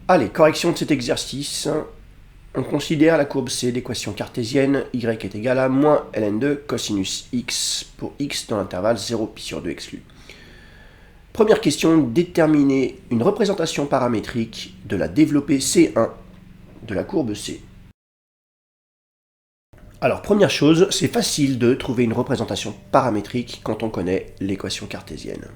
Allez, correction de cet exercice. On considère la courbe C d'équation cartésienne y est égal à moins ln2 cosinus x pour x dans l'intervalle 0 pi sur 2 exclu. Première question, déterminer une représentation paramétrique de la développée C1 de la courbe C. Alors, première chose, c'est facile de trouver une représentation paramétrique quand on connaît l'équation cartésienne.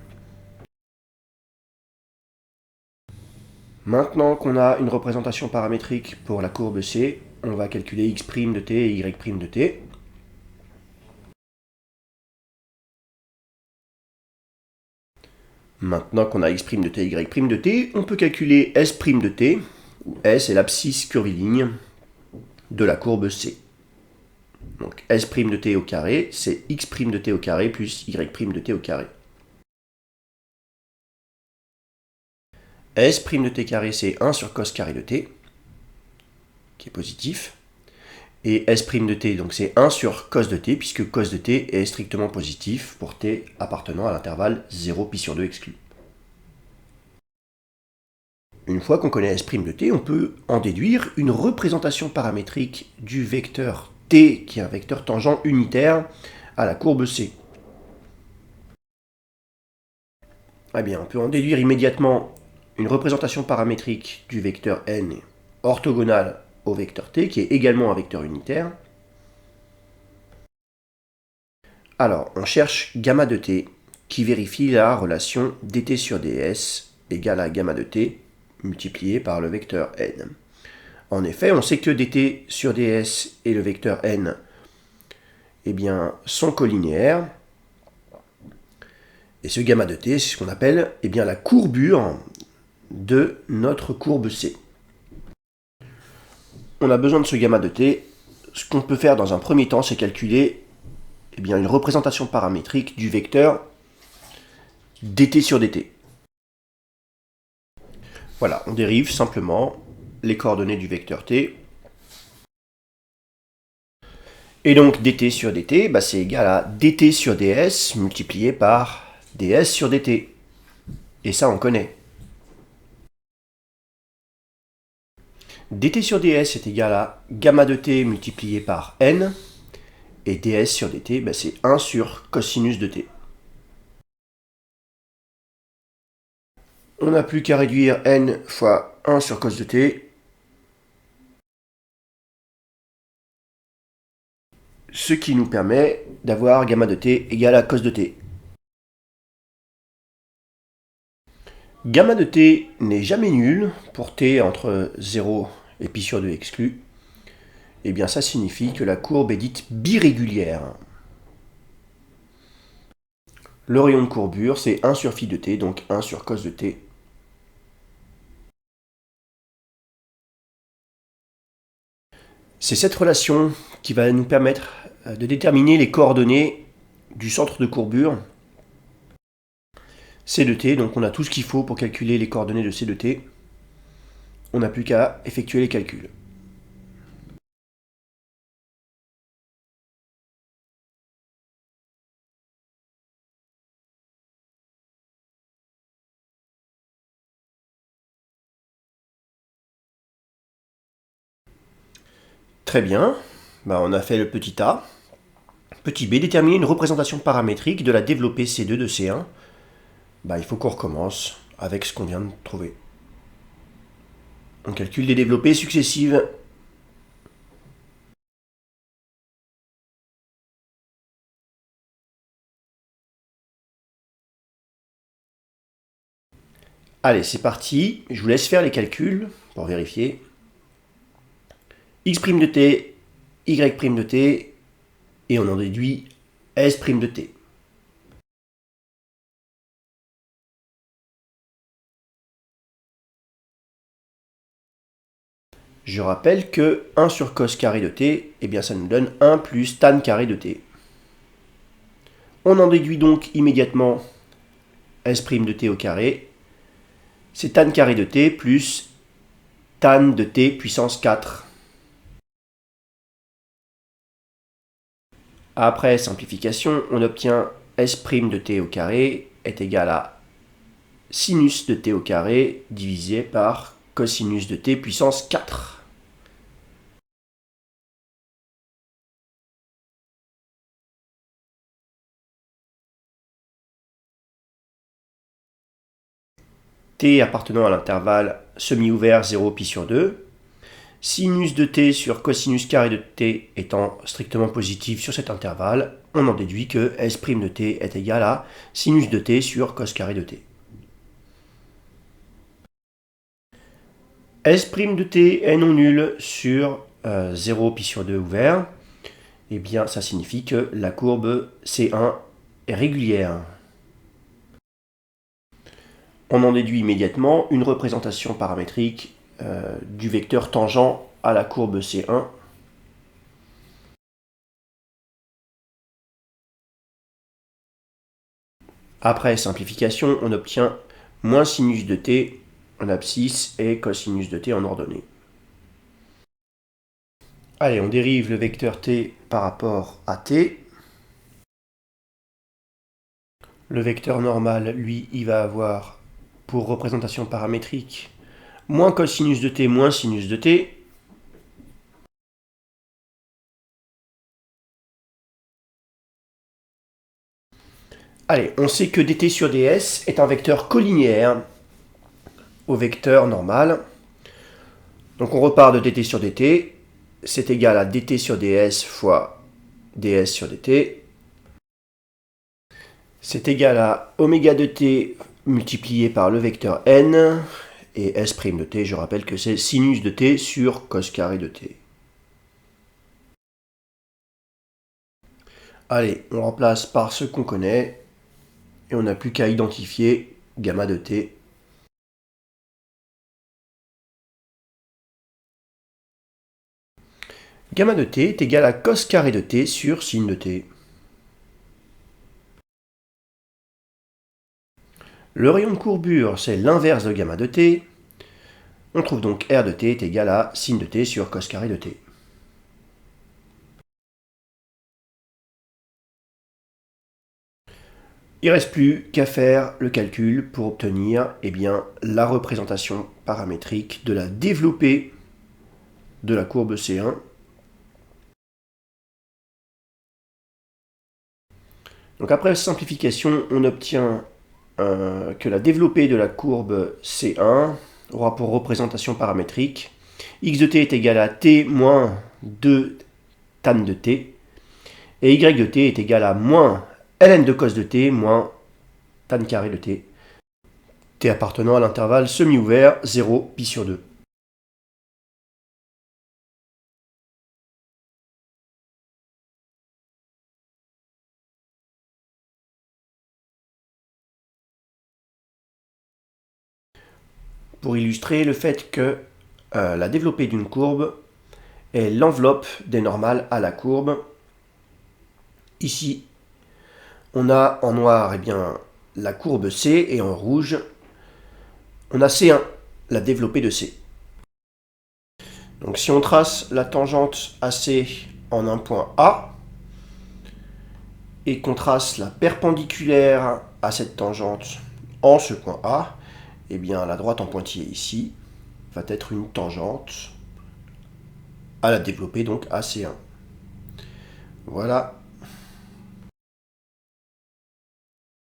Maintenant qu'on a une représentation paramétrique pour la courbe C, on va calculer x' de t et y' de t. Maintenant qu'on a x' de t, y' de t, on peut calculer s' de t, où s est l'abscisse curviligne de la courbe C. Donc s' de t au carré, c'est x' de t au carré plus y' de t au carré. S' de t carré, c'est 1 sur cos carré de t, qui est positif. Et S' de t, donc c'est 1 sur cos de t, puisque cos de t est strictement positif pour t appartenant à l'intervalle 0 pi sur 2 exclu. Une fois qu'on connaît S' de t, on peut en déduire une représentation paramétrique du vecteur t, qui est un vecteur tangent unitaire à la courbe C. Eh bien, on peut en déduire immédiatement une représentation paramétrique du vecteur n orthogonale au vecteur t, qui est également un vecteur unitaire. Alors, on cherche gamma de t, qui vérifie la relation dt sur ds égale à gamma de t multiplié par le vecteur n. En effet, on sait que dt sur ds et le vecteur n sont collinéaires. Et ce gamma de t, c'est ce qu'on appelle la courbure de notre courbe C. On a besoin de ce gamma de t. Ce qu'on peut faire dans un premier temps, c'est calculer une représentation paramétrique du vecteur dt sur dt. Voilà, on dérive simplement les coordonnées du vecteur t. Et donc dt sur dt, c'est égal à dt sur ds multiplié par ds sur dt. Et ça, on connaît. dt sur ds est égal à gamma de t multiplié par n. Et ds sur dt, c'est 1 sur cosinus de t. On n'a plus qu'à réduire n fois 1 sur cos de t. Ce qui nous permet d'avoir gamma de t égale à cos de t. Gamma de t n'est jamais nul pour t entre 0 et pi sur 2 exclu. Ça signifie que la courbe est dite birégulière. Le rayon de courbure, c'est 1 sur phi de t, donc 1 sur cos de t. C'est cette relation qui va nous permettre de déterminer les coordonnées du centre de courbure C de t. Donc on a tout ce qu'il faut pour calculer les coordonnées de C de t. On n'a plus qu'à effectuer les calculs. Très bien, on a fait le petit a. Petit b, déterminer une représentation paramétrique de la développée C2 de C1. Il faut qu'on recommence avec ce qu'on vient de trouver. On calcule les développées successives. Allez, c'est parti. Je vous laisse faire les calculs pour vérifier. X' de t, Y' de t, et on en déduit S' de t. Je rappelle que 1 sur cos carré de t, ça nous donne 1 plus tan carré de t. On en déduit donc immédiatement S' de t au carré. C'est tan carré de t plus tan de t puissance 4. Après simplification, on obtient S' de t au carré est égal à sinus de t au carré divisé par cosinus de t puissance 4. T appartenant à l'intervalle semi-ouvert 0 pi sur 2. Sinus de t sur cosinus carré de t étant strictement positif sur cet intervalle, on en déduit que S' de t est égal à sinus de t sur cos carré de t. S' de t est non nul sur 0 pi sur 2 ouvert, eh bien ça signifie que la courbe C1 est régulière. On en déduit immédiatement une représentation paramétrique du vecteur tangent à la courbe C1. Après simplification, on obtient moins sinus de t en abscisse et cosinus de t en ordonnée. Allez, on dérive le vecteur t par rapport à t. Le vecteur normal, lui, il va avoir pour représentation paramétrique moins cosinus de t moins sinus de t. Allez, on sait que dt sur ds est un vecteur collinéaire au vecteur normal. Donc on repart de dt sur dt. C'est égal à dt sur ds fois ds sur dt. C'est égal à oméga de t multiplié par le vecteur n. Et S' de t, je rappelle que c'est sinus de t sur cos carré de t. Allez, on remplace par ce qu'on connaît. Et on n'a plus qu'à identifier gamma de t. Gamma de t est égal à cos carré de t sur sin de t. Le rayon de courbure, c'est l'inverse de gamma de t. On trouve donc R de t est égal à sin de t sur cos carré de t. Il ne reste plus qu'à faire le calcul pour obtenir la représentation paramétrique de la développée de la courbe C1. Donc après simplification, on obtient que la développée de la courbe C1 aura pour représentation paramétrique x de t est égal à t moins 2 tan de t, et y de t est égal à moins ln de cos de t moins tan carré de t, t appartenant à l'intervalle semi-ouvert 0 pi sur 2. Pour illustrer le fait que la développée d'une courbe est l'enveloppe des normales à la courbe. Ici, on a en noir la courbe C et en rouge, on a C1, la développée de C. Donc si on trace la tangente AC en un point A et qu'on trace la perpendiculaire à cette tangente en ce point A, la droite en pointillé ici va être une tangente à la développée donc AC1. Voilà